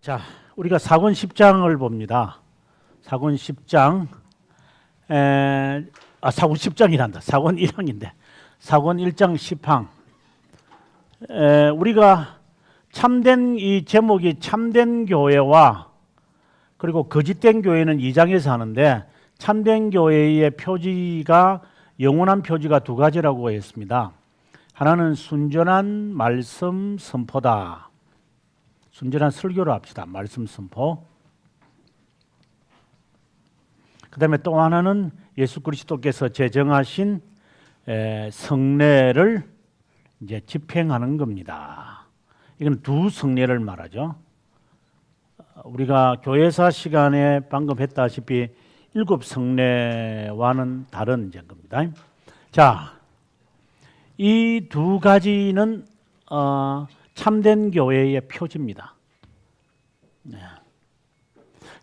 자, 우리가 사권 10장을 봅니다. 사권 10장, 사권 10장이란다. 사권 1항인데, 사권 1장 10항. 우리가 참된, 이 제목이 참된 교회와 그리고 거짓된 교회는 2장에서 하는데, 참된 교회의 표지가, 영원한 표지가 두 가지라고 했습니다. 하나는 순전한 말씀 선포다. 순전한 설교를 합시다. 말씀 선포. 그 다음에 또 하나는 예수 그리스도께서 제정하신 성례를 이제 집행하는 겁니다. 이건 두 성례를 말하죠. 우리가 교회사 시간에 방금 했다시피 7 성례와는 다른 이제 겁니다. 자, 이 두 가지는 참된 교회의 표지입니다. 네.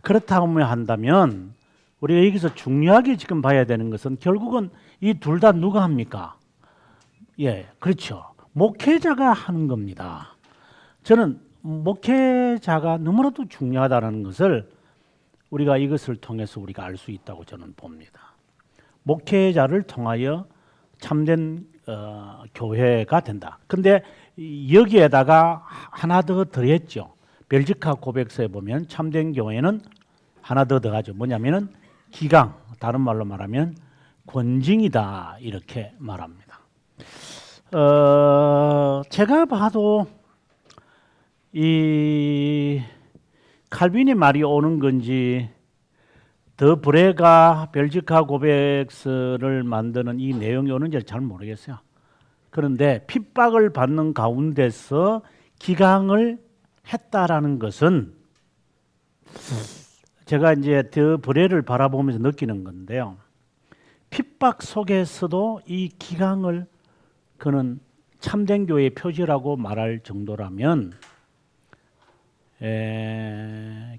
그렇다고 한다면 우리가 여기서 중요하게 지금 봐야 되는 것은 결국은 이 둘 다 누가 합니까? 예, 그렇죠. 목회자가 하는 겁니다. 저는 목회자가 너무나도 중요하다는 것을 우리가 이것을 통해서 우리가 알 수 있다고 저는 봅니다. 목회자를 통하여 참된 교회가 된다. 근데 여기에다가 하나 더 더했죠. 벨지카 고백서에 보면 참된 교회는 하나 더 더하죠. 뭐냐면은 기강, 다른 말로 말하면 권징이다 이렇게 말합니다. 제가 봐도 이 칼빈의 말이 오는 건지 더 브레가 벨지카 고백서를 만드는 이 내용이 오는지 잘 모르겠어요. 그런데 핍박을 받는 가운데서 기강을 했다라는 것은 제가 이제 더 브레를 바라보면서 느끼는 건데요. 핍박 속에서도 이 기강을 그는 참된 교회의 표지라고 말할 정도라면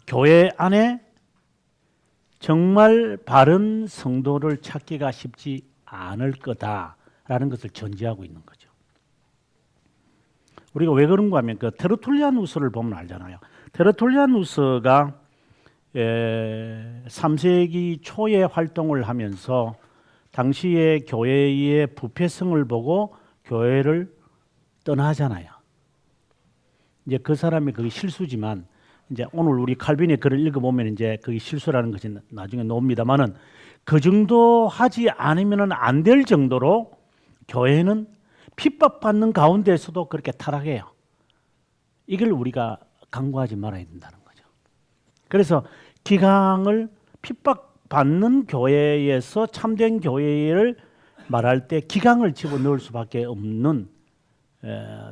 교회 안에 정말 바른 성도를 찾기가 쉽지 않을 거다라는 것을 전제하고 있는 거죠. 우리가 왜 그런가 하면 그 테르툴리아누스를 보면 알잖아요. 테르툴리아누스가 3세기 초에 활동을 하면서 당시의 교회의 부패성을 보고 교회를 떠나잖아요. 이제 그 사람이 그게 실수지만 이제 오늘 우리 칼빈의 글을 읽어보면 이제 그게 실수라는 것이 나중에 나옵니다만은 그 정도 하지 않으면 안 될 정도로 교회는 핍박받는 가운데서도 그렇게 타락해요. 이걸 우리가 간과하지 말아야 된다는 거죠. 그래서 기강을 핍박받는 교회에서 참된 교회를 말할 때 기강을 집어넣을 수밖에 없는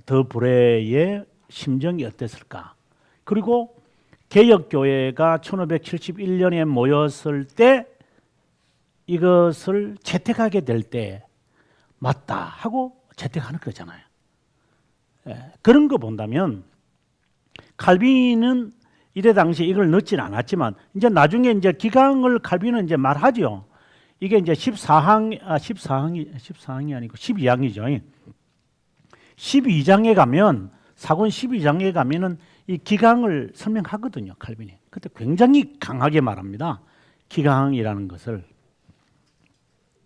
더 브레의 심정이 어땠을까? 그리고 개혁교회가 1571년에 모였을 때 이것을 채택하게 될 때 맞다 하고 채택하는 거잖아요. 그런 거 본다면 칼빈은 이때 당시 이걸 넣지는 않았지만 이제 나중에 이제 기강을 칼빈은 이제 말하죠. 이게 이제 14항이 아니고 12항이죠. 12장에 가면 사권 12장에 가면은 이 기강을 설명하거든요, 칼빈이. 그때 굉장히 강하게 말합니다. 기강이라는 것을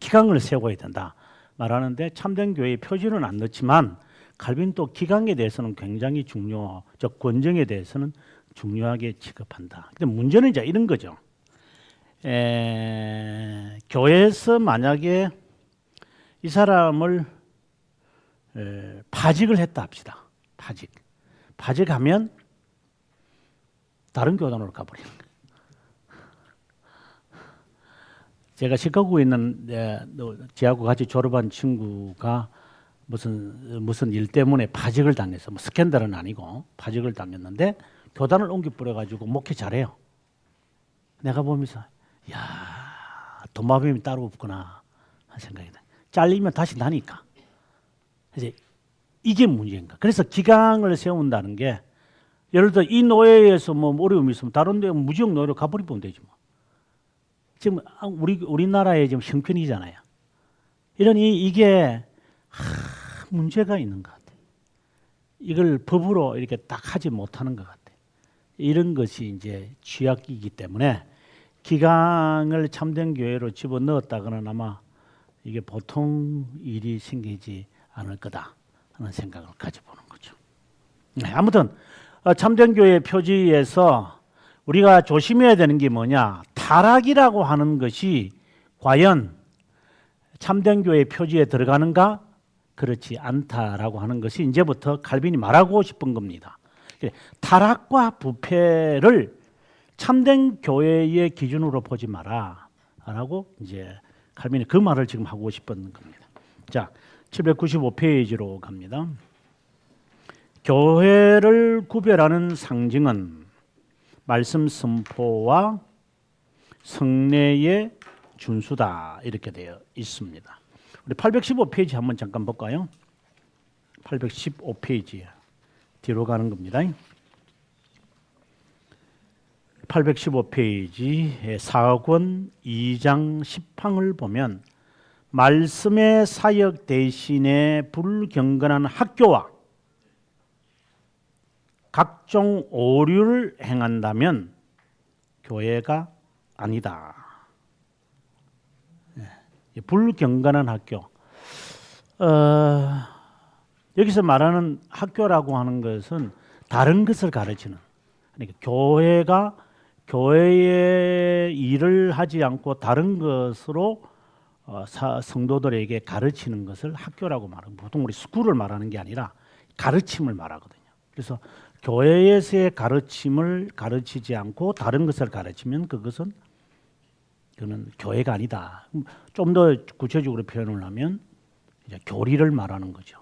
기강을 세워야 된다 말하는데 참된 교회의 표지는 안 넣지만 칼빈 또 기강에 대해서는 굉장히 즉 권정에 대해서는 중요하게 취급한다. 근데 문제는 이제 이런 거죠. 교회에서 만약에 이 사람을 파직을 했다 합시다. 파직하면 다른 교단으로 가버리는 거예요. 제가 시카고에 있는 제하고 같이 졸업한 친구가 무슨 일 때문에 파직을 당해서 스캔들은 아니고 파직을 당했는데 교단을 옮겨 버려가지고 목회 잘해요. 내가 보면서 야 도마뱀이 따로 없구나 하는 생각이 나. 잘리면 다시 나니까. 이제 이게 문제인가. 그래서 기강을 세운다는 게 예를 들어 이 노예에서 뭐 어려움이 있으면 다른 데 무지역 노예로 가버리면 되지 뭐. 지금 우리나라에 지금 형편이잖아요. 이러니 이게 문제가 있는 것 같아요. 이걸 법으로 이렇게 딱 하지 못하는 것 같아요. 이런 것이 이제 취약이기 때문에 기강을 참된 교회로 집어넣었다가는 아마 이게 보통 일이 생기지 않을 거다 하는 생각을 가져보는 거죠. 네, 아무튼 참된 교회 표지에서 우리가 조심해야 되는 게 뭐냐? 타락이라고 하는 것이 과연 참된 교회 표지에 들어가는가? 그렇지 않다라고 하는 것이 이제부터 칼빈이 말하고 싶은 겁니다. 타락과 부패를 참된 교회의 기준으로 보지 마라라고 이제 칼빈이 그 말을 지금 하고 싶은 겁니다. 자, 795페이지로 갑니다. 교회를 구별하는 상징은 말씀 선포와 성례의 준수다 이렇게 되어 있습니다. 우리 815페이지 한번 잠깐 볼까요? 815페이지 뒤로 가는 겁니다. 815페이지 사권 2장 10항을 보면 말씀의 사역 대신에 불경건한 학교와 각종 오류를 행한다면 교회가 아니다. 불경건한 학교. 여기서 말하는 학교라고 하는 것은 다른 것을 가르치는. 그러니까 교회가 교회의 일을 하지 않고 다른 것으로 성도들에게 가르치는 것을 학교라고 말하고 보통 우리 스쿨을 말하는 게 아니라 가르침을 말하거든요. 그래서 교회에서의 가르침을 가르치지 않고 다른 것을 가르치면 그것은 교회가 아니다. 좀 더 구체적으로 표현을 하면 이제 교리를 말하는 거죠.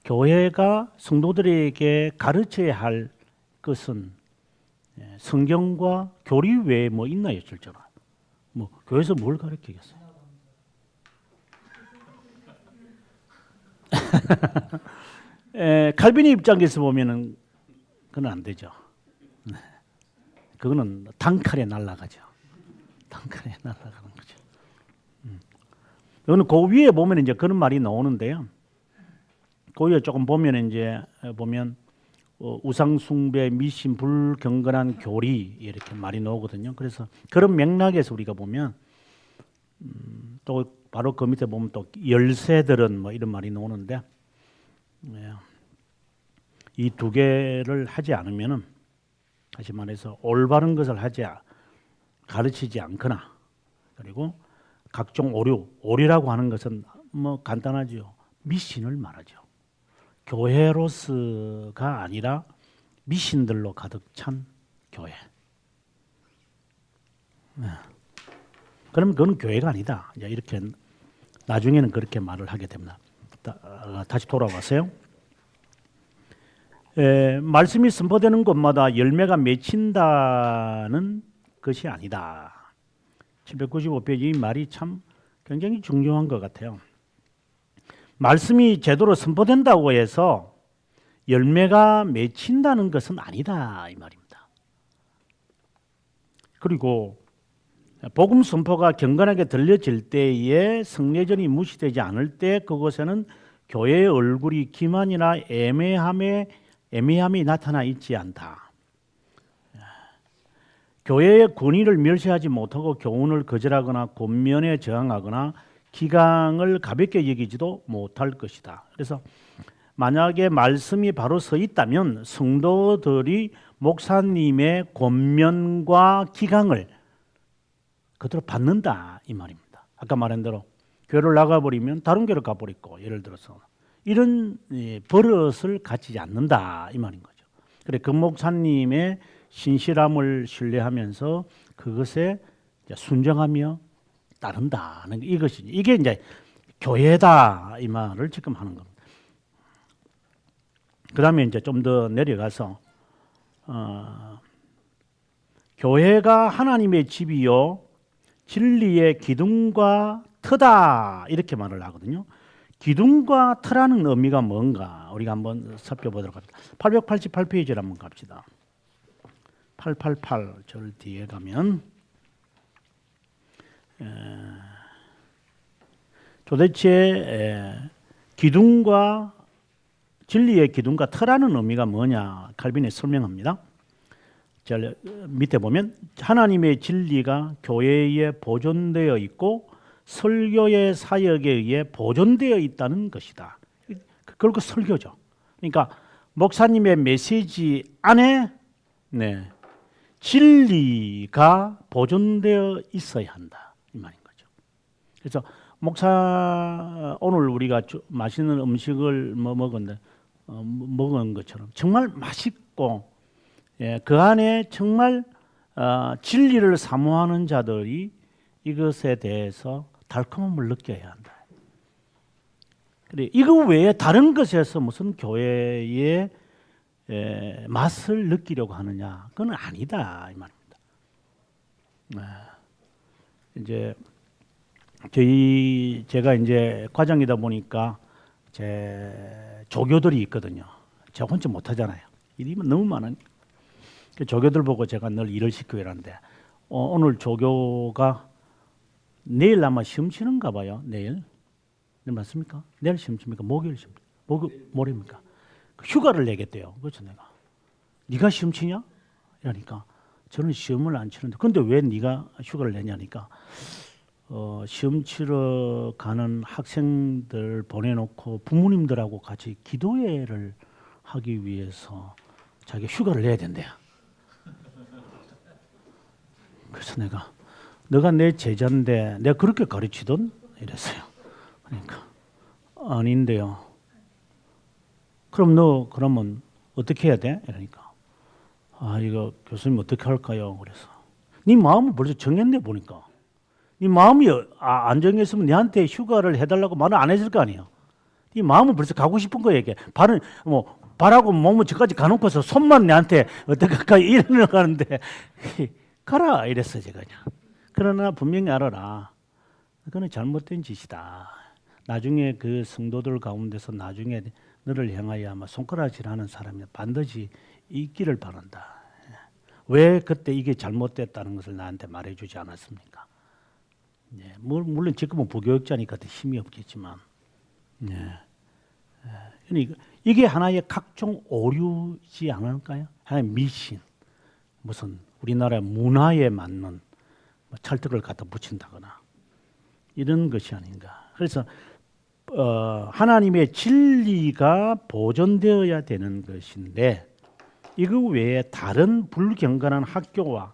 교회가 성도들에게 가르쳐야 할 것은 성경과 교리 외에 뭐 있나요, 실제로? 뭐 교회에서 뭘 가르치겠어요? 칼빈의 입장에서 보면은 그건 안 되죠. 그거는 단칼에 날아가죠. 단칼에 날아가는 거죠. 여기는 그 위에 보면 이제 그런 말이 나오는데요. 그 위에 조금 보면 이제 보면 우상 숭배, 미신, 불경건한 교리 이렇게 말이 나오거든요. 그래서 그런 맥락에서 우리가 보면 또 바로 그 밑에 보면 또 열세들은 뭐 이런 말이 나오는데 이 두 개를 하지 않으면은 다시 말해서 올바른 것을 가르치지 않거나 그리고 각종 오류라고 하는 것은 뭐 간단하죠. 미신을 말하죠. 교회로서가 아니라 미신들로 가득 찬 교회. 그러면 그건 교회가 아니다. 이제 이렇게 나중에는 그렇게 말을 하게 됩니다. 다시 돌아와서요. 말씀이 선포되는 곳마다 열매가 맺힌다는 것이 아니다. 795페이지 이 말이 참 굉장히 중요한 것 같아요. 말씀이 제대로 선포된다고 해서 열매가 맺힌다는 것은 아니다 이 말입니다. 그리고 복음 선포가 경건하게 들려질 때에 성례전이 무시되지 않을 때 그곳에는 교회의 얼굴이 기만이나 애매함이 나타나 있지 않다. 교회의 권위를 멸시하지 못하고 교훈을 거절하거나 권면에 저항하거나 기강을 가볍게 여기지도 못할 것이다. 그래서 만약에 말씀이 바로 서 있다면 성도들이 목사님의 권면과 기강을 그대로 받는다 이 말입니다. 아까 말한 대로 교회를 나가버리면 다른 교회를 가버리고 예를 들어서 이런 버릇을 갖지 않는다 이 말인 거죠. 그래 그 목사님의 신실함을 신뢰하면서 그것에 순종하며 따른다는 이것이 이게 이제 교회다 이 말을 지금 하는 겁니다. 그다음에 이제 좀 더 내려가서 교회가 하나님의 집이요 진리의 기둥과 터다 이렇게 말을 하거든요. 기둥과 터라는 의미가 뭔가 우리가 한번 살펴보도록 합니다. 888페이지를 한번 갑시다. 888 절 뒤에 가면 도대체 기둥과 진리의 기둥과 터라는 의미가 뭐냐 칼빈이 설명합니다. 자, 밑에 보면 하나님의 진리가 교회에 보존되어 있고 설교의 사역에 의해 보존되어 있다는 것이다. 결국 설교죠. 그러니까 목사님의 메시지 안에 진리가 보존되어 있어야 한다 이 말인 거죠. 그래서 목사 오늘 우리가 맛있는 음식을 먹은 것처럼 정말 맛있고 그 안에 정말 진리를 사모하는 자들이 이것에 대해서 달콤함을 느껴야 한다. 그래 이거 외에 다른 것에서 무슨 교회의 맛을 느끼려고 하느냐? 그건 아니다 이 말입니다. 이제 제가 이제 과장이다 보니까 제 조교들이 있거든요. 제가 혼자 못 하잖아요. 일이 너무 많으니까. 조교들 보고 제가 늘 일을 시키고 이러는데 오늘 조교가 내일 아마 시험 치는가 봐요. 내일 맞습니까? 내일 시험 칩니까? 목요일 시험, 모레입니까? 휴가를 내겠대요. 그렇죠 내가. 네가 시험 치냐? 이러니까 저는 시험을 안 치는데 근데 왜 네가 휴가를 내냐니까 시험 치러 가는 학생들 보내놓고 부모님들하고 같이 기도회를 하기 위해서 자기가 휴가를 내야 된대요. 그래서 내가 너가 내 제자인데 내가 그렇게 가르치던 이랬어요. 그러니까 아닌데요. 그럼 너 그러면 어떻게 해야 돼? 이러니까 이거 교수님 어떻게 할까요? 그래서 네 마음을 벌써 정했네 보니까. 네 마음이 안 정했으면 네한테 휴가를 해달라고 말을 안 했을 거 아니에요. 네 마음은 벌써 가고 싶은 거예요. 이게 발하고 몸은 저까지 가놓고서 손만 내한테 어떻게 할까 이러는 가는데 가라 이랬어요 제가 그냥. 그러나 분명히 알아라. 그건 잘못된 짓이다. 나중에 그 성도들 가운데서 나중에 너를 향하여 아마 손가락질하는 사람이 반드시 있기를 바란다. 왜 그때 이게 잘못됐다는 것을 나한테 말해주지 않았습니까? 물론 지금은 부교육자니까 더 힘이 없겠지만 이게 하나의 각종 오류지 않을까요? 하나의 미신, 무슨 우리나라 문화에 맞는 찰떡을 갖다 붙인다거나 이런 것이 아닌가. 그래서 하나님의 진리가 보존되어야 되는 것인데 이거 외에 다른 불경건한 학교와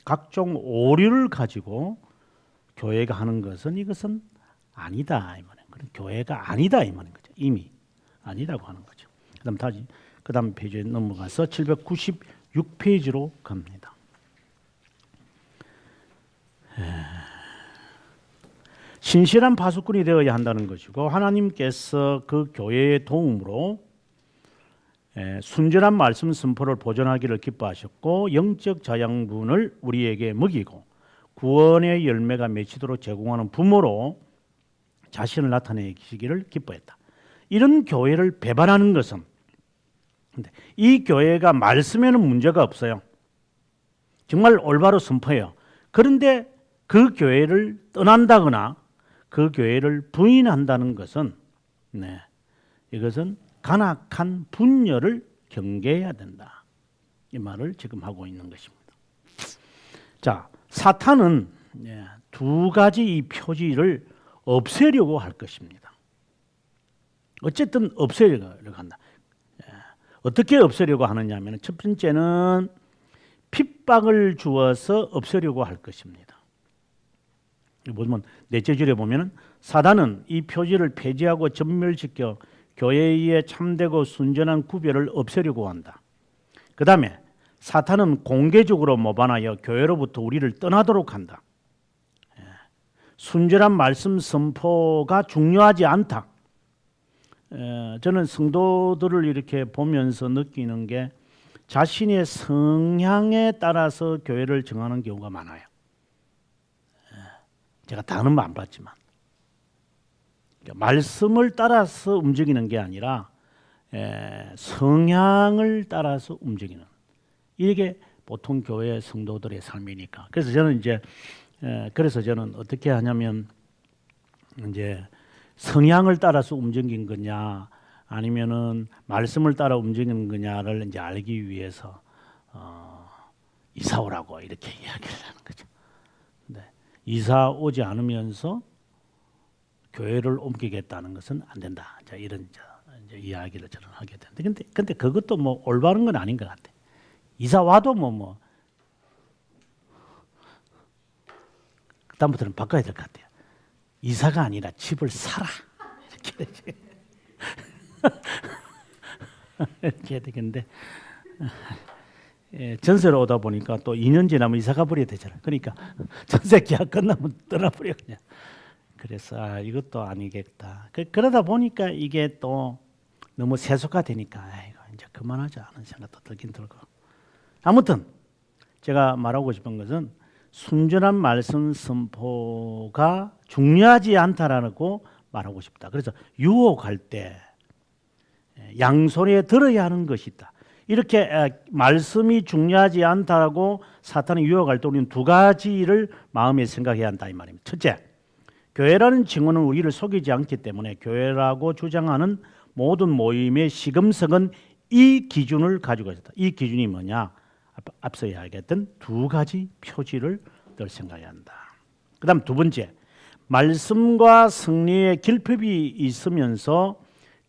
각종 오류를 가지고 교회가 하는 것은 이것은 아니다 이 말이에요. 교회가 아니다 이 말인 거죠. 이미 아니라고 하는 거죠. 그다음 페이지에 넘어가서 796페이지로 갑니다. 신실한 파수꾼이 되어야 한다는 것이고 하나님께서 그 교회의 도움으로 순전한 말씀 선포를 보존하기를 기뻐하셨고 영적 자양분을 우리에게 먹이고 구원의 열매가 맺히도록 제공하는 부모로 자신을 나타내시기를 기뻐했다. 이런 교회를 배반하는 것은 이 교회가 말씀에는 문제가 없어요. 정말 올바로 선포해요. 그런데 그 교회를 떠난다거나 그 교회를 부인한다는 것은 이것은 간악한 분열을 경계해야 된다. 이 말을 지금 하고 있는 것입니다. 자, 사탄은 두 가지 이 표지를 없애려고 할 것입니다. 어쨌든 없애려고 한다. 어떻게 없애려고 하느냐 하면 첫 번째는 핍박을 주어서 없애려고 할 것입니다. 보면 넷째 줄에 보면 사단은 이 표지를 폐지하고 전멸시켜 교회의 참되고 순전한 구별을 없애려고 한다. 그 다음에 사탄은 공개적으로 모반하여 교회로부터 우리를 떠나도록 한다. 순전한 말씀 선포가 중요하지 않다. 저는 성도들을 이렇게 보면서 느끼는 게 자신의 성향에 따라서 교회를 정하는 경우가 많아요. 제가 다는 안 봤지만 말씀을 따라서 움직이는 게 아니라 성향을 따라서 움직이는 이게 보통 교회 성도들의 삶이니까. 그래서 저는 어떻게 하냐면 이제 성향을 따라서 움직인 거냐 아니면은 말씀을 따라 움직이는 거냐를 이제 알기 위해서 이사 오라고 이렇게 이야기를 하는 거죠. 네. 이사 오지 않으면서 교회를 옮기겠다는 것은 안 된다. 자, 이런 이제 이야기를 저는 하게 되는데, 근데 그것도 뭐 올바른 건 아닌 것 같아. 이사 와도 그다음부터는 바꿔야 될 것 같아요. 이사가 아니라 집을 사라. 이렇게 이렇게 해야 되겠는데, 전세로 오다 보니까 또 2년 지나면 이사가 버려야 되잖아요. 그러니까 전세 계약 끝나면 떠나버려 그냥. 그래서 이것도 아니겠다. 그러다 보니까 이게 또 너무 세속화되니까 이제 그만하자 하는 생각도 들긴 들고. 아무튼 제가 말하고 싶은 것은 순전한 말씀 선포가 중요하지 않다라고 말하고 싶다. 그래서 유혹할 때 양손에 들어야 하는 것이 있다. 이렇게 말씀이 중요하지 않다고 사탄이 유혹할 때 우리는 두 가지를 마음에 생각해야 한다 이 말입니다. 첫째, 교회라는 칭호는 우리를 속이지 않기 때문에 교회라고 주장하는 모든 모임의 시금석은 이 기준을 가지고 있었다. 이 기준이 뭐냐? 앞서 이야기했던 두 가지 표지를 늘 생각해야 한다. 그 다음 두 번째, 말씀과 승리의 길법이 있으면서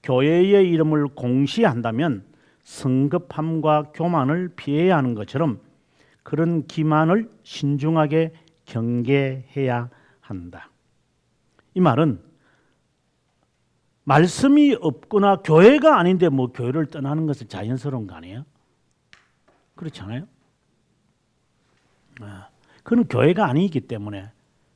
교회의 이름을 공시한다면 성급함과 교만을 피해야 하는 것처럼 그런 기만을 신중하게 경계해야 한다. 이 말은 말씀이 없거나 교회가 아닌데 뭐 교회를 떠나는 것은 자연스러운 거 아니에요? 그렇지 않아요? 그는 교회가 아니기 때문에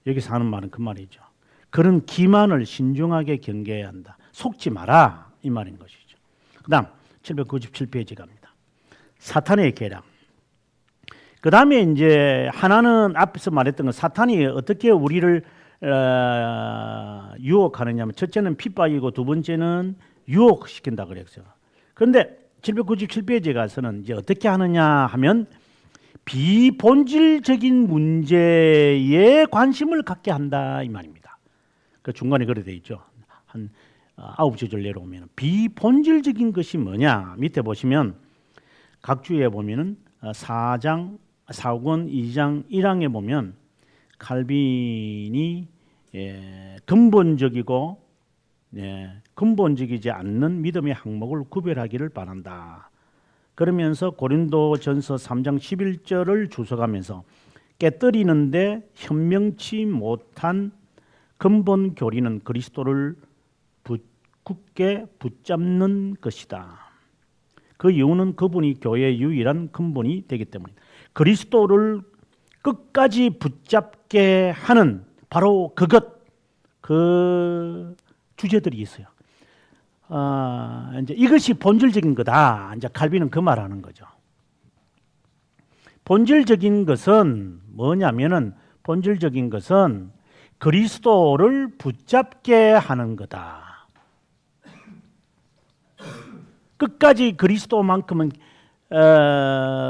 여기서 하는 말은 그 말이죠. 그런 기만을 신중하게 경계해야 한다. 속지 마라 이 말인 것이죠. 그 다음 797페이지 갑니다. 사탄의 계략. 그 다음에 이제 하나는 앞에서 말했던 건 사탄이 어떻게 우리를 유혹하느냐면 첫째는 핍박이고 두 번째는 유혹시킨다 그랬어요. 그런데 797페이지에 가서는 이제 어떻게 하느냐 하면 비본질적인 문제에 관심을 갖게 한다 이 말입니다. 그 중간에 그래 돼 있죠. 한 9절 내려오면 비본질적인 것이 뭐냐 밑에 보시면 각 주에 보면은 4권 2장 1항에 보면 칼빈이 근본적이고 근본적이지 않는 믿음의 항목을 구별하기를 바란다. 그러면서 고린도전서 3장 11절을 주석하면서 깨뜨리는데 현명치 못한 근본 교리는 그리스도를 굳게 붙잡는 것이다. 그 이유는 그분이 교회의 유일한 근본이 되기 때문이다. 그리스도를 끝까지 붙잡게 하는 바로 그 주제들이 있어요. 이제 이것이 본질적인 거다. 이제 칼빈은 그 말하는 거죠. 본질적인 것은 뭐냐면은 본질적인 것은 그리스도를 붙잡게 하는 거다. 끝까지 그리스도만큼은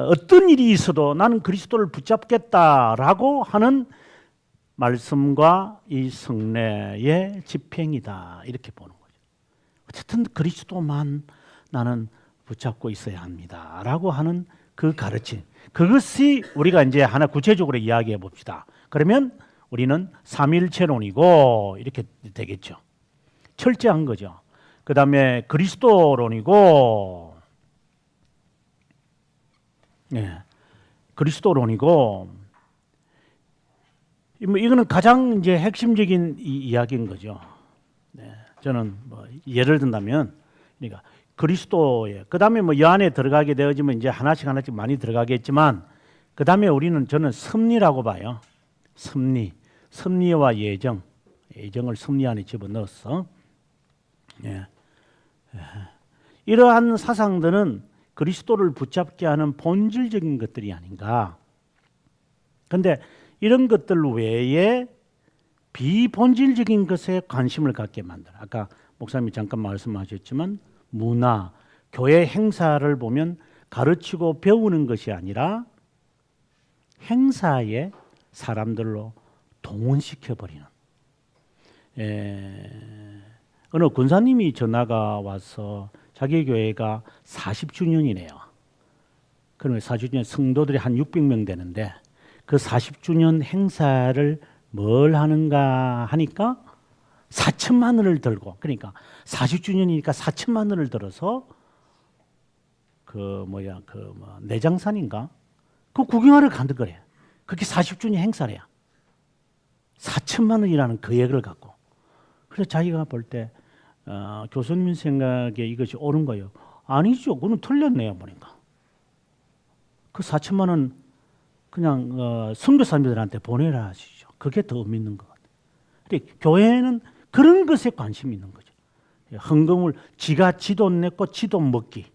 어떤 일이 있어도 나는 그리스도를 붙잡겠다라고 하는 말씀과 이 성례의 집행이다. 이렇게 보는 거죠. 어쨌든 그리스도만 나는 붙잡고 있어야 합니다. 라고 하는 그 가르침. 그것이 우리가 이제 하나 구체적으로 이야기해 봅시다. 그러면 우리는 삼일체론이고 이렇게 되겠죠. 철저한 거죠. 그 다음에 그리스도론이고, 그리스도론이고, 이거는 가장 이제 핵심적인 이야기인 거죠. 저는 뭐 예를 든다면, 그러니까 그리스도의 그 다음에 뭐 이 안에 들어가게 되어지면 이제 하나씩 많이 들어가겠지만, 그 다음에 저는 섭리라고 봐요. 섭리와 예정을 섭리 안에 집어넣었어. 이러한 사상들은 그리스도를 붙잡게 하는 본질적인 것들이 아닌가. 그런데 이런 것들 외에 비본질적인 것에 관심을 갖게 만들어. 아까 목사님이 잠깐 말씀하셨지만 문화, 교회 행사를 보면 가르치고 배우는 것이 아니라 행사에 사람들로 동원시켜버리는. 어느 권사님이 전화가 와서 자기 교회가 40주년이네요. 그러면 40주년 성도들이 한 600명 되는데 그 40주년 행사를 뭘 하는가 하니까 4천만 원을 들고, 그러니까 40주년이니까 4천만 원을 들어서 내장산인가 그 구경하러 간다 그래. 그게 40주년 행사래야. 4천만 원이라는 계획을 갖고. 그래서 자기가 볼 때 교수님 생각에 이것이 옳은 거예요. 아니죠. 그건 틀렸네요 보니까. 그 4천만 원 그냥 선교사님들한테 보내라 하시죠. 그게 더 의미 있는 것 같아요. 근데 교회는 그런 것에 관심이 있는 거죠. 헌금을 지가 지 돈 내고 지 돈 먹기,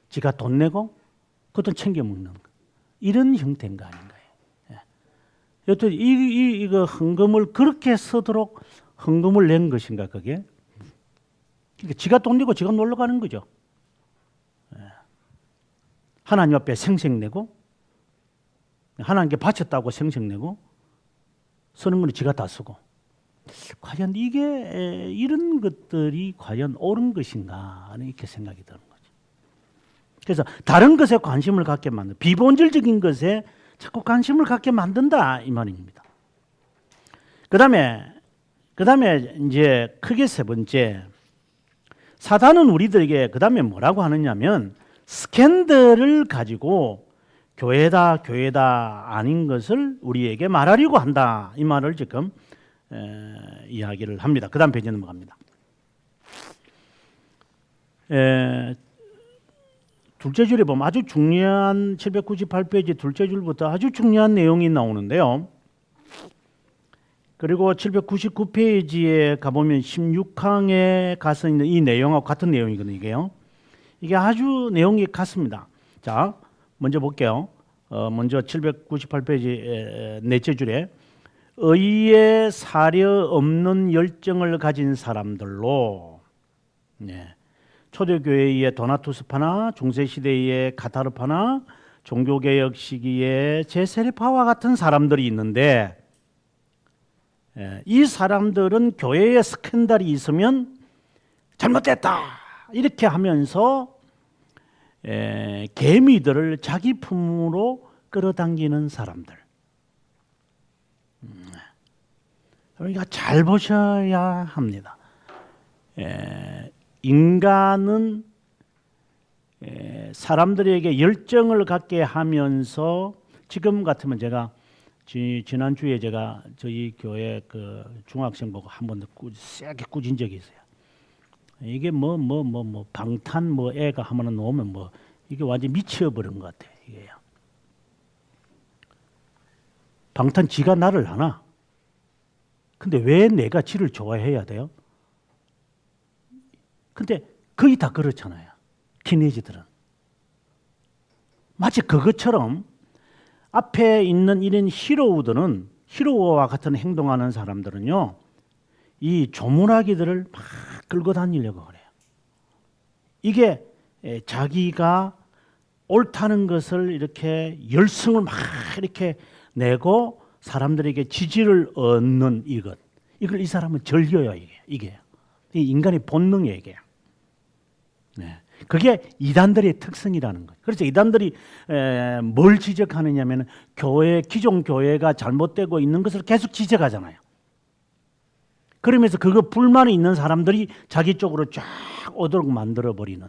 지가 돈 내고 그 돈 챙겨 먹는 거, 이런 형태인 거 아닌가요? 여튼 이거 헌금을 그렇게 쓰도록 헌금을 낸 것인가 그게? 그러니까 지가 돈 내고 지가 놀러 가는 거죠. 하나님 앞에 생색내고 하나님께 바쳤다고 생색내고 쓰는 건 지가 다 쓰고. 과연 이게 이런 것들이 과연 옳은 것인가 하는 이렇게 생각이 드는 거죠. 그래서 다른 것에 관심을 갖게 만든, 비본질적인 것에 자꾸 관심을 갖게 만든다 이 말입니다. 그다음에 이제 크게 세 번째, 사단은 우리들에게 그다음에 뭐라고 하느냐면 스캔들을 가지고 교회다 아닌 것을 우리에게 말하려고 한다 이 말을 지금 이야기를 합니다. 그 다음 페이지 넘어갑니다. 둘째 줄에 보면 아주 중요한 798페이지 둘째 줄부터 아주 중요한 내용이 나오는데요. 그리고 799페이지에 가보면 16항에 가서 있는 이 내용하고 같은 내용이거든요. 이게 아주 내용이 같습니다. 자, 먼저 볼게요. 먼저 798페이지 넷째 줄에 의에 사려 없는 열정을 가진 사람들로, 초대교회의 도나투스파나 중세시대의 카타르파나 종교개혁 시기의 제세례파와 같은 사람들이 있는데, 이 사람들은 교회에 스캔들이 있으면 잘못됐다 이렇게 하면서 개미들을 자기 품으로 끌어당기는 사람들. 그러니까 잘 보셔야 합니다. 인간은 사람들에게 열정을 갖게 하면서, 지금 같으면 제가 지난주에 제가 저희 교회 그 중학생 보고 한 번 세게 꾸진 적이 있어요. 이게 방탄 애가 하면 놓으면 이게 완전 미쳐버린 것 같아. 이게요. 방탄 지가 나를 하나? 근데 왜 내가 지를 좋아해야 돼요? 근데 거의 다 그렇잖아요. 티네이저들은. 마치 그것처럼 앞에 있는 이런 히로우와 같은 행동하는 사람들은요, 이 조문하기들을 막 끌고 다니려고 그래요. 이게 자기가 옳다는 것을 이렇게 열성을 막 이렇게 내고 사람들에게 지지를 얻는 이걸 이 사람은 즐겨요. 이게 인간의 본능이에요. 이게. 그게 이단들의 특성이라는 거예요. 그렇죠. 이단들이 뭘 지적하느냐면 기존 교회가 잘못되고 있는 것을 계속 지적하잖아요. 그러면서 그거 불만이 있는 사람들이 자기 쪽으로 쫙 오도록 만들어 버리는.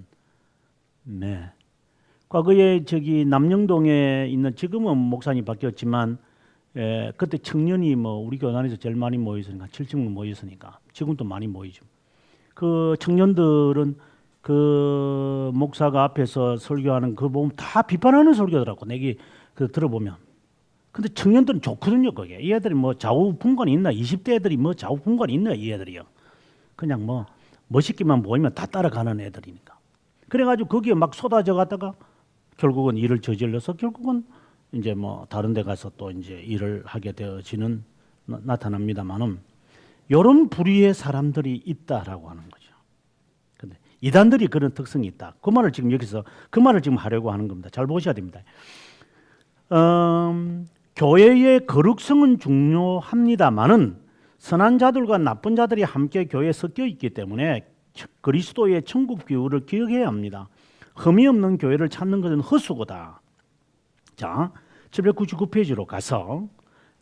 과거에 저기 남영동에 있는, 지금은 목사님 바뀌었지만 그때 청년이 우리 교단에서 제일 많이 모였으니까 7층 모였으니까 지금도 많이 모이죠. 그 청년들은 그 목사가 앞에서 설교하는 그 보면 다 비판하는 설교더라고. 내가 그 들어보면. 근데 청년들은 좋거든요. 그게 이 애들이 좌우 분간이 있나? 20대 애들이 좌우 분간이 있나? 이 애들이요. 그냥 멋있기만 보이면 다 따라가는 애들이니까. 그래가지고 거기에 막 쏟아져 갔다가 결국은 일을 저질러서 결국은 이제 다른 데 가서 또 이제 일을 하게 되어지는 나타납니다만은, 이런 부류의 사람들이 있다라고 하는 거죠. 근데 이단들이 그런 특성이 있다. 그 말을 지금 여기서 하려고 하는 겁니다. 잘 보셔야 됩니다. 교회의 거룩성은 중요합니다만은 선한 자들과 나쁜 자들이 함께 교회에 섞여 있기 때문에 그리스도의 천국 비유를 기억해야 합니다. 흠이 없는 교회를 찾는 것은 헛수고다. 자, 799페이지로 가서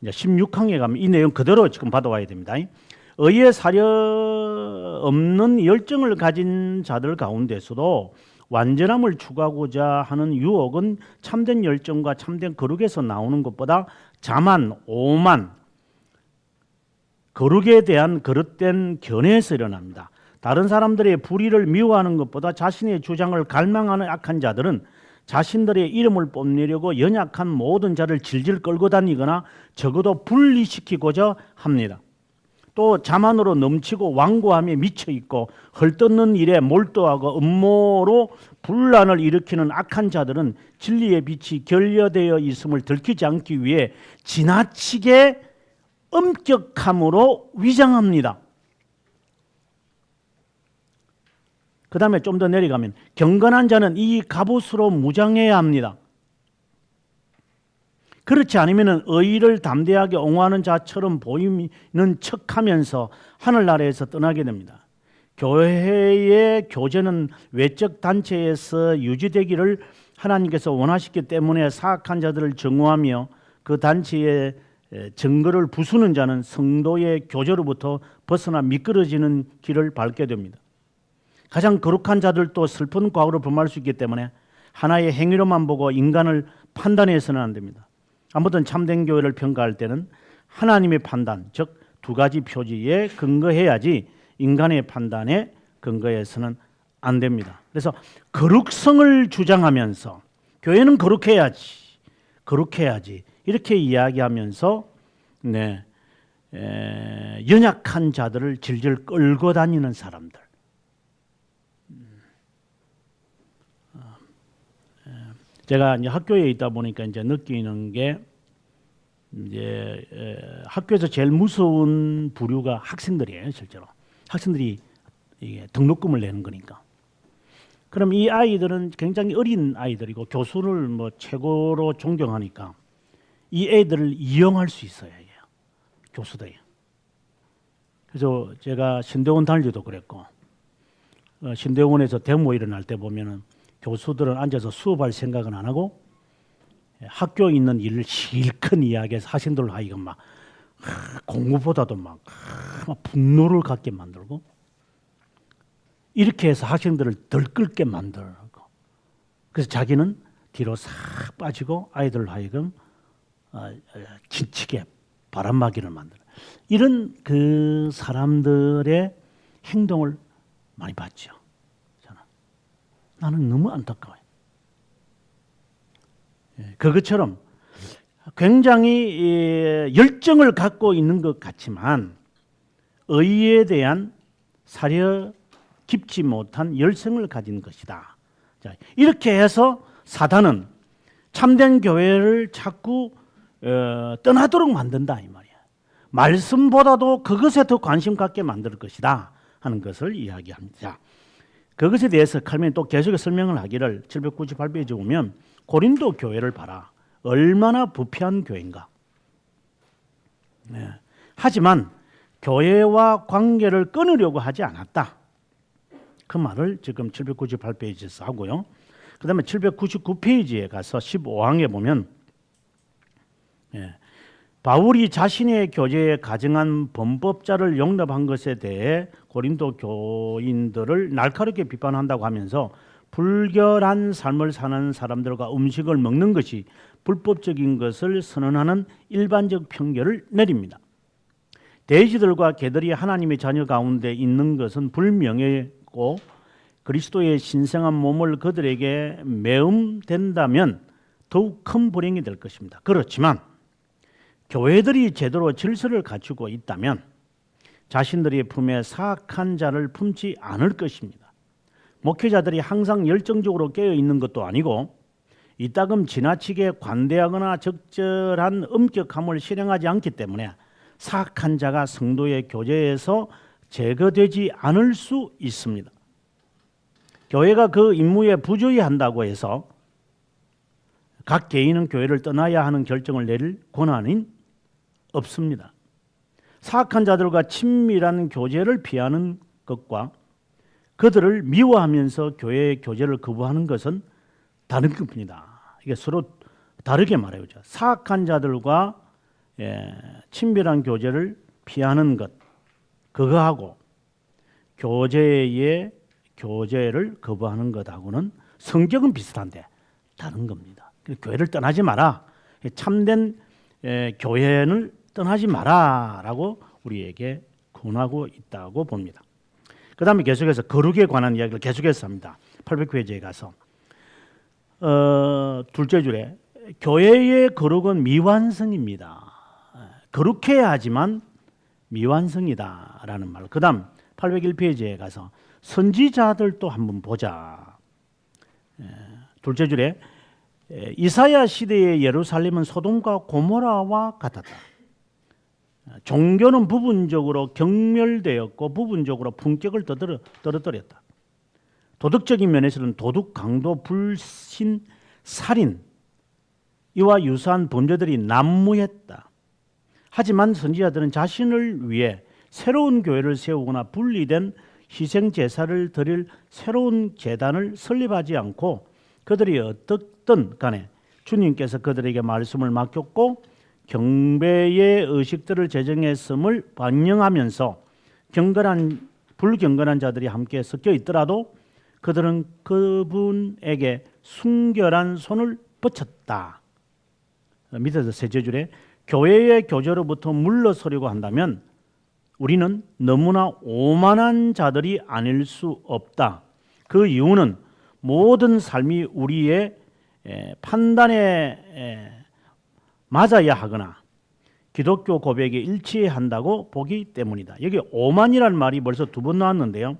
이제 16항에 가면 이 내용 그대로 지금 받아와야 됩니다. 의에 사려 없는 열정을 가진 자들 가운데서도 완전함을 추구하고자 하는 유혹은 참된 열정과 참된 거룩에서 나오는 것보다 자만, 오만, 거룩에 대한 거릇된 견해에서 일어납니다. 다른 사람들의 불의를 미워하는 것보다 자신의 주장을 갈망하는 악한 자들은 자신들의 이름을 뽐내려고 연약한 모든 자를 질질 끌고 다니거나 적어도 분리시키고자 합니다. 또 자만으로 넘치고 완고함에 미쳐 있고 헐뜯는 일에 몰두하고 음모로 분란을 일으키는 악한 자들은 진리의 빛이 결여되어 있음을 들키지 않기 위해 지나치게 엄격함으로 위장합니다. 그 다음에 좀 더 내려가면 경건한 자는 이 갑옷으로 무장해야 합니다. 그렇지 않으면 의의를 담대하게 옹호하는 자처럼 보이는 척하면서 하늘나라에서 떠나게 됩니다. 교회의 교제는 외적 단체에서 유지되기를 하나님께서 원하시기 때문에 사악한 자들을 정오하며 그 단체의 증거를 부수는 자는 성도의 교제로부터 벗어나 미끄러지는 길을 밟게 됩니다. 가장 거룩한 자들도 슬픈 과오를 범할 수 있기 때문에 하나의 행위로만 보고 인간을 판단해서는 안 됩니다. 아무튼 참된 교회를 평가할 때는 하나님의 판단, 즉 두 가지 표지에 근거해야지 인간의 판단에 근거해서는 안 됩니다. 그래서 거룩성을 주장하면서 교회는 거룩해야지 이렇게 이야기하면서 연약한 자들을 질질 끌고 다니는 사람들. 제가 이제 학교에 있다 보니까 이제 느끼는 게 이제 학교에서 제일 무서운 부류가 학생들이에요, 실제로. 학생들이 이게 등록금을 내는 거니까. 그럼 이 아이들은 굉장히 어린 아이들이고 교수를 뭐 최고로 존경하니까 이 애들을 이용할 수 있어요, 이게. 교수들이. 그래서 제가 신대원 다닐 때도 그랬고, 신대원에서 데모 일어날 때 보면은 교수들은 앉아서 수업할 생각은 안 하고 학교에 있는 일을 실컷 이야기해서 학생들 하여금 막 공부보다도 막 분노를 갖게 만들고 이렇게 해서 학생들을 들끓게 만들고 그래서 자기는 뒤로 싹 빠지고 아이들 하여금 지치게 바람막이를 만드는 이런 그 사람들의 행동을 많이 봤죠. 나는 너무 안타까워요. 그것처럼 굉장히 열정을 갖고 있는 것 같지만 의에 대한 사려 깊지 못한 열성을 가진 것이다. 자, 이렇게 해서 사단은 참된 교회를 자꾸 떠나도록 만든다 이 말이야. 말씀보다도 그것에 더 관심 갖게 만들 것이다 하는 것을 이야기합니다. 그것에 대해서 칼빈이 또 계속 설명을 하기를 798페이지에 보면 고린도 교회를 봐라. 얼마나 부패한 교회인가. 하지만 교회와 관계를 끊으려고 하지 않았다. 그 말을 지금 798페이지에서 하고요. 그 다음에 799페이지에 가서 15항에 보면 바울이 자신의 교제에 가증한 범법자를 용납한 것에 대해 고린도 교인들을 날카롭게 비판한다고 하면서 불결한 삶을 사는 사람들과 음식을 먹는 것이 불법적인 것을 선언하는 일반적 편견을 내립니다. 돼지들과 개들이 하나님의 자녀 가운데 있는 것은 불명예고 그리스도의 신성한 몸을 그들에게 매음된다면 더욱 큰 불행이 될 것입니다. 그렇지만 교회들이 제대로 질서를 갖추고 있다면 자신들의 품에 사악한 자를 품지 않을 것입니다. 목회자들이 항상 열정적으로 깨어 있는 것도 아니고 이따금 지나치게 관대하거나 적절한 엄격함을 실행하지 않기 때문에 사악한 자가 성도의 교제에서 제거되지 않을 수 있습니다. 교회가 그 임무에 부주의한다고 해서 각 개인은 교회를 떠나야 하는 결정을 내릴 권한은 없습니다. 사악한 자들과 친밀한 교제를 피하는 것과 그들을 미워하면서 교회의 교제를 거부하는 것은 다른 겁니다. 이게 서로 다르게 말해보죠. 사악한 자들과 친밀한 교제를 피하는 것, 그거하고 교제를 거부하는 것하고는 성격은 비슷한데 다른 겁니다. 교회를 떠나지 마라. 참된 교회를 떠나지 마라라고 우리에게 권하고 있다고 봅니다. 그 다음에 계속해서 거룩에 관한 이야기를 계속해서 합니다. 800회제에 가서 둘째 줄에 교회의 거룩은 미완성입니다. 거룩해야 하지만 미완성이다라는 말. 그 다음 801페이지에 가서 선지자들도 한번 보자. 둘째 줄에 이사야 시대의 예루살렘은 소돔과 고모라와 같았다. 종교는 부분적으로 경멸되었고 부분적으로 품격을 떨어뜨렸다. 도덕적인 면에서는 도둑, 강도, 불신, 살인 이와 유사한 범죄들이 난무했다. 하지만 선지자들은 자신을 위해 새로운 교회를 세우거나 분리된 희생 제사를 드릴 새로운 제단을 설립하지 않고 그들이 어떻든 간에 주님께서 그들에게 말씀을 맡겼고 경배의 의식들을 제정했음을 반영하면서 불경건한 자들이 함께 섞여 있더라도 그들은 그분에게 순결한 손을 뻗쳤다. 밑에서 셋째 줄에 교회의 교제로부터 물러서려고 한다면 우리는 너무나 오만한 자들이 아닐 수 없다. 그 이유는 모든 삶이 우리의 판단에 맞아야 하거나 기독교 고백에 일치한다고 보기 때문이다. 여기 오만이라는 말이 벌써 두 번 나왔는데요.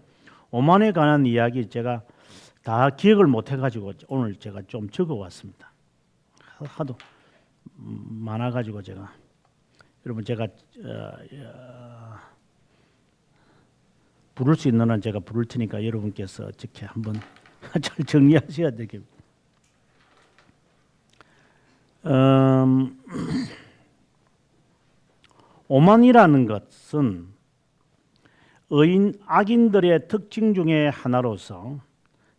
오만에 관한 이야기 제가 다 기억을 못 해가지고 오늘 제가 좀 적어왔습니다. 하도 많아가지고 제가 여러분 제가 부를 수 있는 한 제가 부를 테니까 여러분께서 어떻게 한번 잘 정리하셔야 되겠습니다. 오만이라는 것은 악인들의 특징 중에 하나로서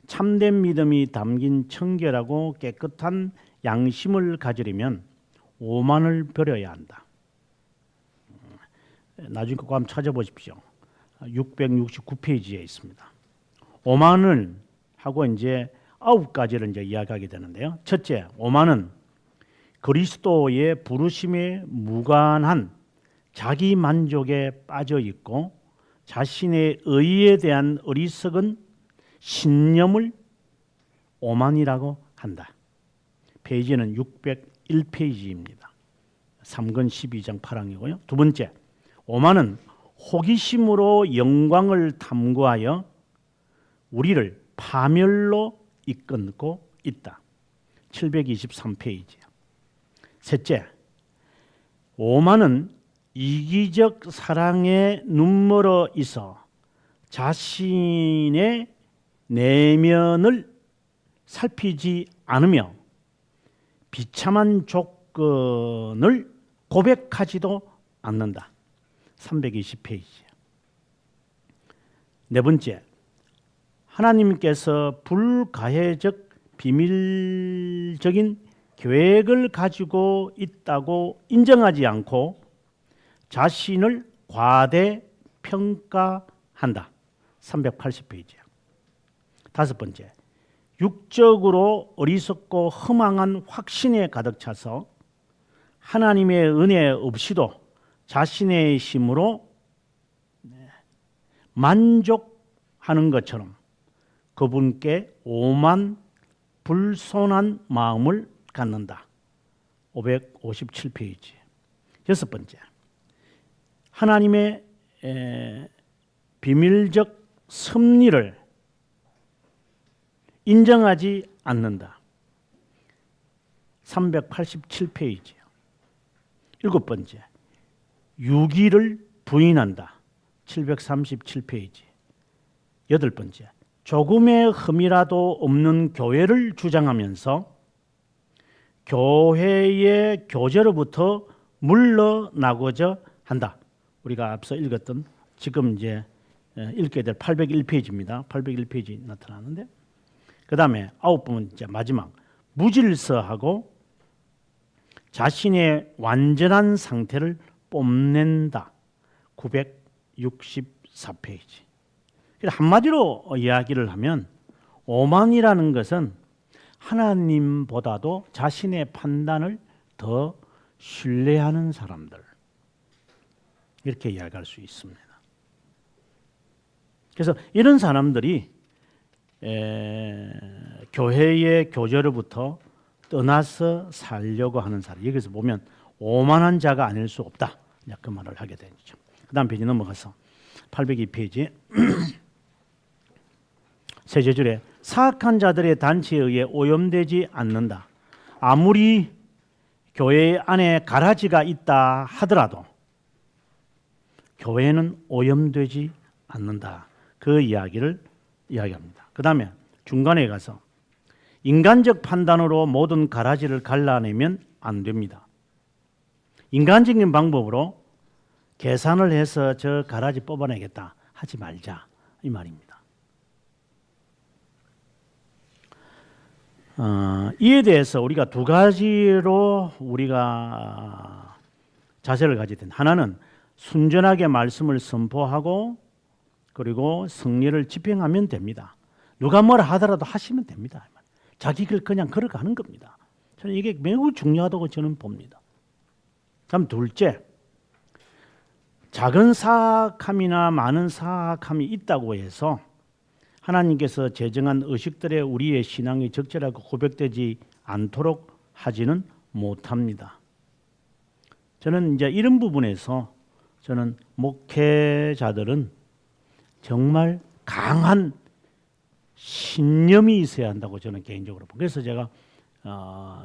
참된 믿음이 담긴 청결하고 깨끗한 양심을 가지려면 오만을 버려야 한다. 나중에 그거 한번 찾아보십시오. 669페이지에 있습니다. 오만을 하고 이제 9가지를 이제 이야기하게 되는데요. 첫째, 오만은 그리스도의 부르심에 무관한 자기 만족에 빠져 있고 자신의 의에 대한 어리석은 신념을 오만이라고 한다. 페이지는 601페이지입니다. 3권 12장 8항이고요. 두 번째, 오만은 호기심으로 영광을 탐구하여 우리를 파멸로 이끌고 있다. 723페이지. 셋째, 오만은 이기적 사랑에 눈멀어 있어 자신의 내면을 살피지 않으며 비참한 조건을 고백하지도 않는다. 320페이지. 네 번째, 하나님께서 불가해적 비밀적인 계획을 가지고 있다고 인정하지 않고 자신을 과대평가한다. 380페이지야. 다섯 번째, 육적으로 어리석고 허망한 확신에 가득 차서 하나님의 은혜 없이도 자신의 힘으로 만족하는 것처럼 그분께 오만 불손한 마음을 갖는다. 557페이지. 여섯 번째, 하나님의 비밀적 섭리를 인정하지 않는다. 387페이지. 일곱 번째, 유기를 부인한다. 737페이지. 여덟 번째, 조금의 흠이라도 없는 교회를 주장하면서 교회의 교제로부터 물러나고자 한다. 우리가 앞서 읽었던 지금 이제 읽게 될 801페이지입니다. 801페이지 나타나는데 그 다음에 아홉 번째 마지막 무질서하고 자신의 완전한 상태를 뽐낸다. 964페이지. 한마디로 이야기를 하면 오만이라는 것은 하나님보다도 자신의 판단을 더 신뢰하는 사람들, 이렇게 이야기할 수 있습니다. 그래서 이런 사람들이 교회의 교제로부터 떠나서 살려고 하는 사람, 여기서 보면 오만한 자가 아닐 수 없다, 그 말을 하게 되죠. 그 다음 페이지 넘어가서 802페이지 세 줄에 사악한 자들의 단체에 의해 오염되지 않는다. 아무리 교회 안에 가라지가 있다 하더라도 교회는 오염되지 않는다. 그 이야기를 이야기합니다. 그 다음에 중간에 가서 인간적 판단으로 모든 가라지를 갈라내면 안 됩니다. 인간적인 방법으로 계산을 해서 저 가라지 뽑아내겠다 하지 말자, 이 말입니다. 이에 대해서 우리가 두 가지로 우리가 자세를 가져야 된다. 하나는 순전하게 말씀을 선포하고 그리고 승리를 집행하면 됩니다. 누가 뭐라 하더라도 하시면 됩니다. 자기 길 그냥 걸어가는 겁니다. 저는 이게 매우 중요하다고 저는 봅니다. 다음 둘째, 작은 사악함이나 많은 사악함이 있다고 해서 하나님께서 제정한 의식들에 우리의 신앙이 적절하고 고백되지 않도록 하지는 못합니다. 저는 이제 이런 부분에서 저는 목회자들은 정말 강한 신념이 있어야 한다고 저는 개인적으로 봅니다. 그래서 제가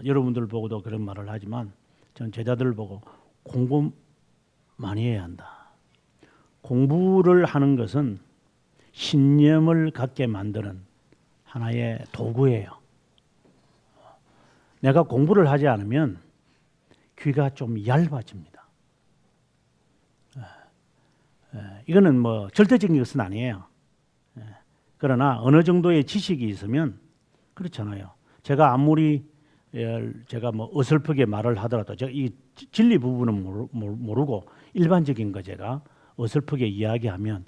여러분들 보고도 그런 말을 하지만 저는 제자들을 보고 공부 많이 해야 한다. 공부를 하는 것은 신념을 갖게 만드는 하나의 도구예요. 내가 공부를 하지 않으면 귀가 좀 얇아집니다. 이거는 뭐 절대적인 것은 아니에요. 그러나 어느 정도의 지식이 있으면 그렇잖아요. 제가 아무리 제가 뭐 어설프게 말을 하더라도 제가 이 진리 부분은 모르고 일반적인 거 제가 어설프게 이야기하면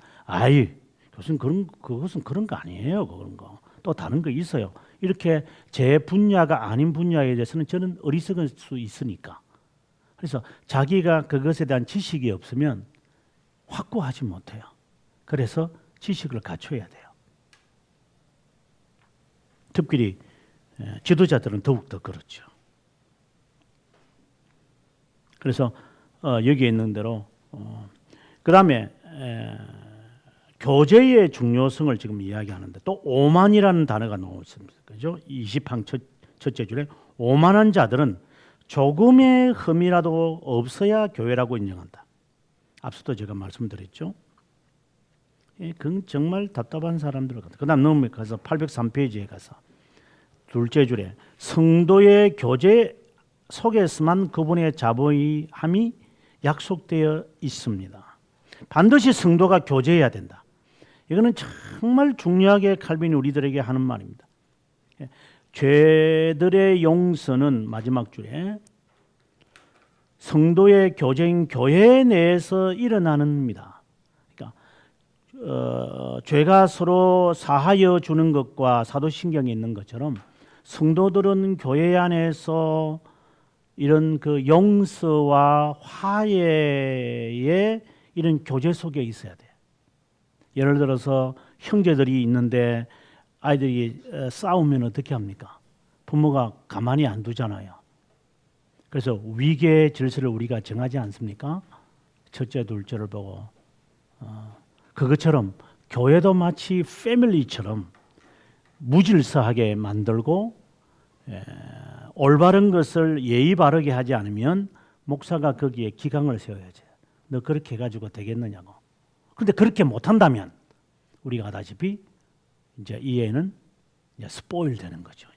그것은 그런 거 아니에요. 그런 거. 또 다른 거 있어요. 이렇게 제 분야가 아닌 분야에 대해서는 저는 어리석을 수 있으니까. 그래서 자기가 그것에 대한 지식이 없으면 확고하지 못해요. 그래서 지식을 갖춰야 돼요. 특별히 지도자들은 더욱더 그렇죠. 그래서 여기에 있는 대로 그 다음에 교제의 중요성을 지금 이야기하는데 또 오만이라는 단어가 나오고 있습니다. 그죠? 20항 첫째 줄에 오만한 자들은 조금의 흠이라도 없어야 교회라고 인정한다. 앞서도 제가 말씀드렸죠. 그건 정말 답답한 사람들 같아요. 그 다음 넘어가서 803페이지에 가서 둘째 줄에 성도의 교제 속에서만 그분의 자보이함이 약속되어 있습니다. 반드시 성도가 교제해야 된다. 이거는 정말 중요하게 칼빈이 우리들에게 하는 말입니다. 죄들의 용서는 마지막 줄에 성도의 교제인 교회 내에서 일어나는입니다. 그러니까 죄가 서로 사하여 주는 것과 사도신경에 있는 것처럼 성도들은 교회 안에서 이런 그 용서와 화해의 이런 교제 속에 있어야 돼요. 예를 들어서 형제들이 있는데 아이들이 싸우면 어떻게 합니까? 부모가 가만히 안 두잖아요. 그래서 위계 질서를 우리가 정하지 않습니까? 첫째, 둘째를 보고 그것처럼 교회도 마치 패밀리처럼 무질서하게 만들고 올바른 것을 예의 바르게 하지 않으면 목사가 거기에 기강을 세워야지. 너 그렇게 해가지고 되겠느냐고. 그런데 그렇게 못한다면 우리가 아다시피 이제 이 애는 이제 스포일 되는 거죠.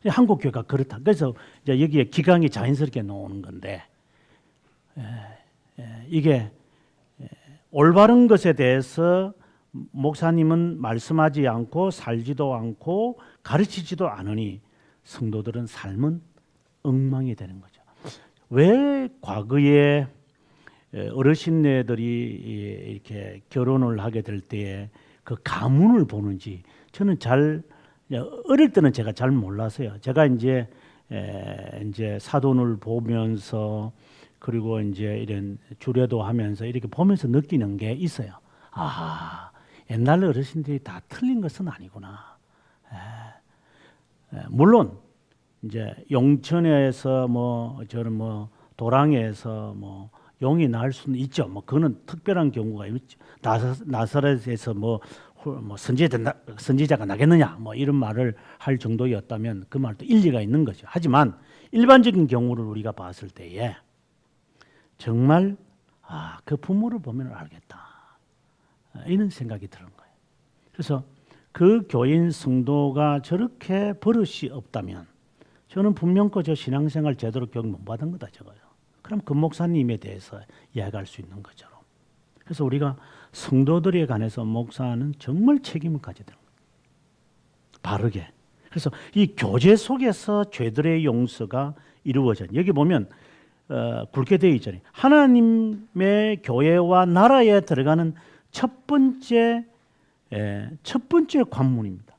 이제 한국 교회가 그렇다. 그래서 이제 여기에 기강이 자연스럽게 나오는 건데 이게 올바른 것에 대해서 목사님은 말씀하지 않고 살지도 않고 가르치지도 않으니 성도들은 삶은 엉망이 되는 거죠. 왜 과거에 어르신네들이 이렇게 결혼을 하게 될 때에 그 가문을 보는지 저는 잘 어릴 때는 제가 잘 몰랐어요. 제가 이제 사돈을 보면서 그리고 이제 이런 주례도 하면서 이렇게 보면서 느끼는 게 있어요. 아, 옛날 어르신들이 다 틀린 것은 아니구나. 물론 이제 용천에서 뭐 저는 뭐 도랑에서 뭐 용이 날 수는 있죠. 뭐 그거는 특별한 경우가 있죠. 나사렛에서 뭐 선지자가 나겠느냐 뭐 이런 말을 할 정도였다면 그 말도 일리가 있는 거죠. 하지만 일반적인 경우를 우리가 봤을 때에 정말 그 부모를 보면 알겠다 이런 생각이 드는 거예요. 그래서 그 교인 성도가 저렇게 버릇이 없다면 저는 분명코 저 신앙생활 제대로 교육 못 받은 거다 저거요. 그럼 그 목사님에 대해서 이야기할 수 있는 거죠. 그래서 우리가 성도들에 관해서 목사는 정말 책임을 가져야 돼요. 바르게. 그래서 이 교제 속에서 죄들의 용서가 이루어져. 여기 보면 굵게 되어 있잖아요. 하나님의 교회와 나라에 들어가는 첫 번째 관문입니다.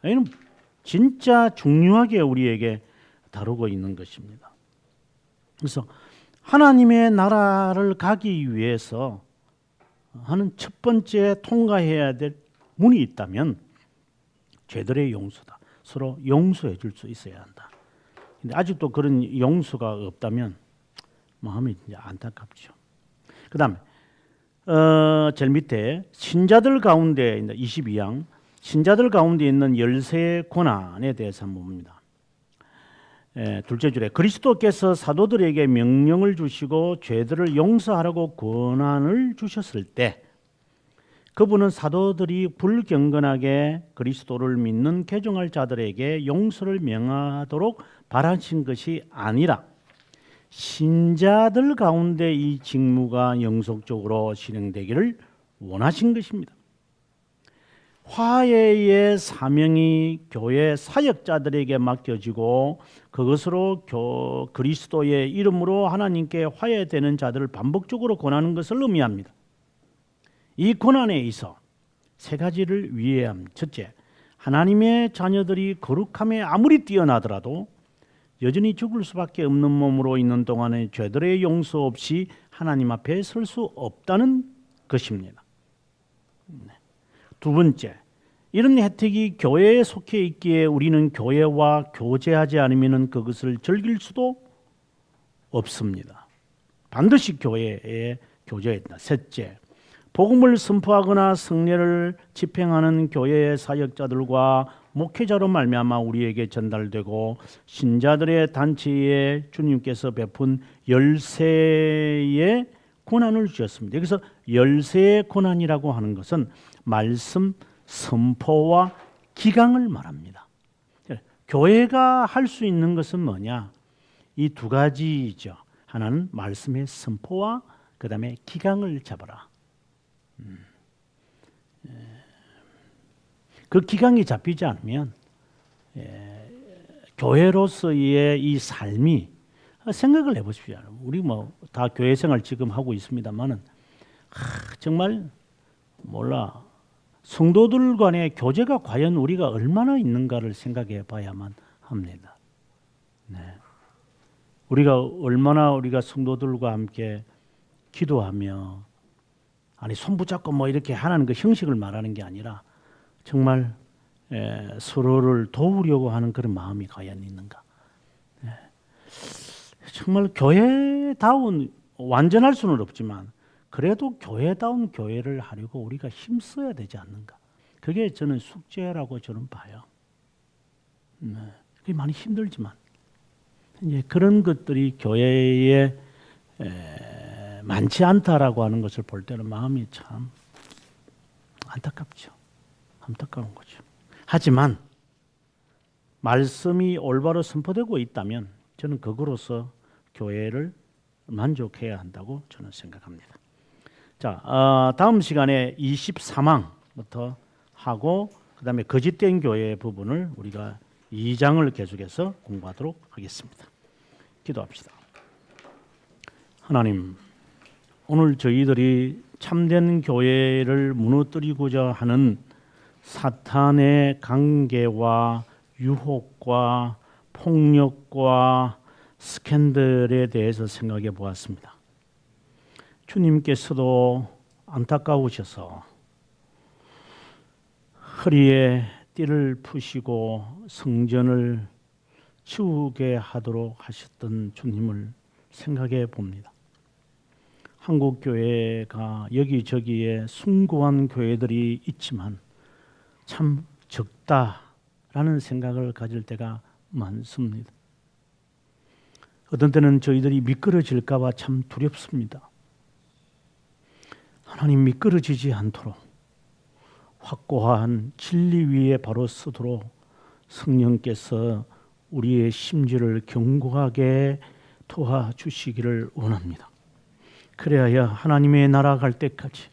이는 진짜 중요하게 우리에게 다루고 있는 것입니다. 그래서 하나님의 나라를 가기 위해서 하는 첫 번째 통과해야 될 문이 있다면 죄들의 용서다. 서로 용서해 줄 수 있어야 한다. 근데 아직도 그런 용서가 없다면 마음이 이제 안타깝죠. 그다음에 제일 밑에 신자들 가운데 22양 신자들 가운데 있는 13 고난에 대해서 한번 봅니다. 둘째 줄에 그리스도께서 사도들에게 명령을 주시고 죄들을 용서하라고 권한을 주셨을 때 그분은 사도들이 불경건하게 그리스도를 믿는 개종할 자들에게 용서를 명하도록 바라신 것이 아니라 신자들 가운데 이 직무가 영속적으로 실행되기를 원하신 것입니다. 화해의 사명이 교회 사역자들에게 맡겨지고 그것으로 그리스도의 이름으로 하나님께 화해되는 자들을 반복적으로 권하는 것을 의미합니다. 이 권한에 있어 세 가지를 위해야 합니다. 첫째, 하나님의 자녀들이 거룩함에 아무리 뛰어나더라도 여전히 죽을 수밖에 없는 몸으로 있는 동안에 죄들의 용서 없이 하나님 앞에 설 수 없다는 것입니다. 두 번째, 이런 혜택이 교회에 속해 있기에 우리는 교회와 교제하지 않으면 그것을 즐길 수도 없습니다. 반드시 교회에 교제해야 된다. 셋째, 복음을 선포하거나 성례를 집행하는 교회의 사역자들과 목회자로 말미암아 우리에게 전달되고 신자들의 단체에 주님께서 베푼 열쇠의 고난을 주셨습니다. 여기서 열쇠의 고난이라고 하는 것은 말씀 선포와 기강을 말합니다. 교회가 할 수 있는 것은 뭐냐? 이 두 가지죠. 하나는 말씀의 선포와 그 다음에 기강을 잡아라. 그 기강이 잡히지 않으면 교회로서의 이 삶이 생각을 해보십시오. 우리 뭐 다 교회 생활 지금 하고 있습니다만은 정말 몰라 성도들 간의 교제가 과연 우리가 얼마나 있는가를 생각해 봐야만 합니다. 네. 우리가 성도들과 함께 기도하며 아니 손 붙잡고 뭐 이렇게 하는 그 형식을 말하는 게 아니라 정말 서로를 도우려고 하는 그런 마음이 과연 있는가? 정말 교회다운 완전할 수는 없지만 그래도 교회다운 교회를 하려고 우리가 힘써야 되지 않는가? 그게 저는 숙제라고 저는 봐요. 그게 많이 힘들지만 이제 그런 것들이 교회에 많지 않다라고 하는 것을 볼 때는 마음이 참 안타깝죠. 안타까운 거죠. 하지만 말씀이 올바로 선포되고 있다면 저는 그거로서 교회를 만족해야 한다고 저는 생각합니다. 자, 다음 시간에 24망부터 하고 그 다음에 거짓된 교회 부분을 우리가 2장을 계속해서 공부하도록 하겠습니다. 기도합시다. 하나님, 오늘 저희들이 참된 교회를 무너뜨리고자 하는 사탄의 관계와 유혹과 폭력과 스캔들에 대해서 생각해 보았습니다. 주님께서도 안타까우셔서 허리에 띠를 푸시고 성전을 치우게 하도록 하셨던 주님을 생각해 봅니다. 한국 교회가 여기저기에 숭고한 교회들이 있지만 참 적다라는 생각을 가질 때가 많습니다. 어떤 때는 저희들이 미끄러질까 봐 참 두렵습니다. 하나님, 미끄러지지 않도록 확고한 진리 위에 바로 서도록 성령께서 우리의 심지를 견고하게 도와주시기를 원합니다. 그래야 하나님의 나라 갈 때까지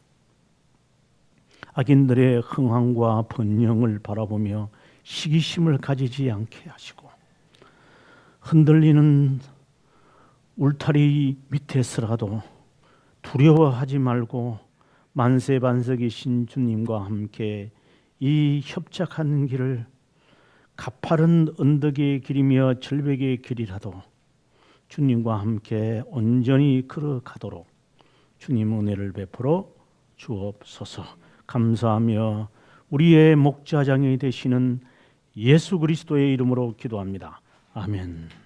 악인들의 흥황과 번영을 바라보며 시기심을 가지지 않게 하시고 흔들리는 울타리 밑에서라도 두려워하지 말고 만세반석이신 주님과 함께 이 협착하는 길을 가파른 언덕의 길이며 절벽의 길이라도 주님과 함께 온전히 걸어가도록 주님 은혜를 베풀어 주옵소서. 감사하며 우리의 목자장이 되시는 예수 그리스도의 이름으로 기도합니다. 아멘.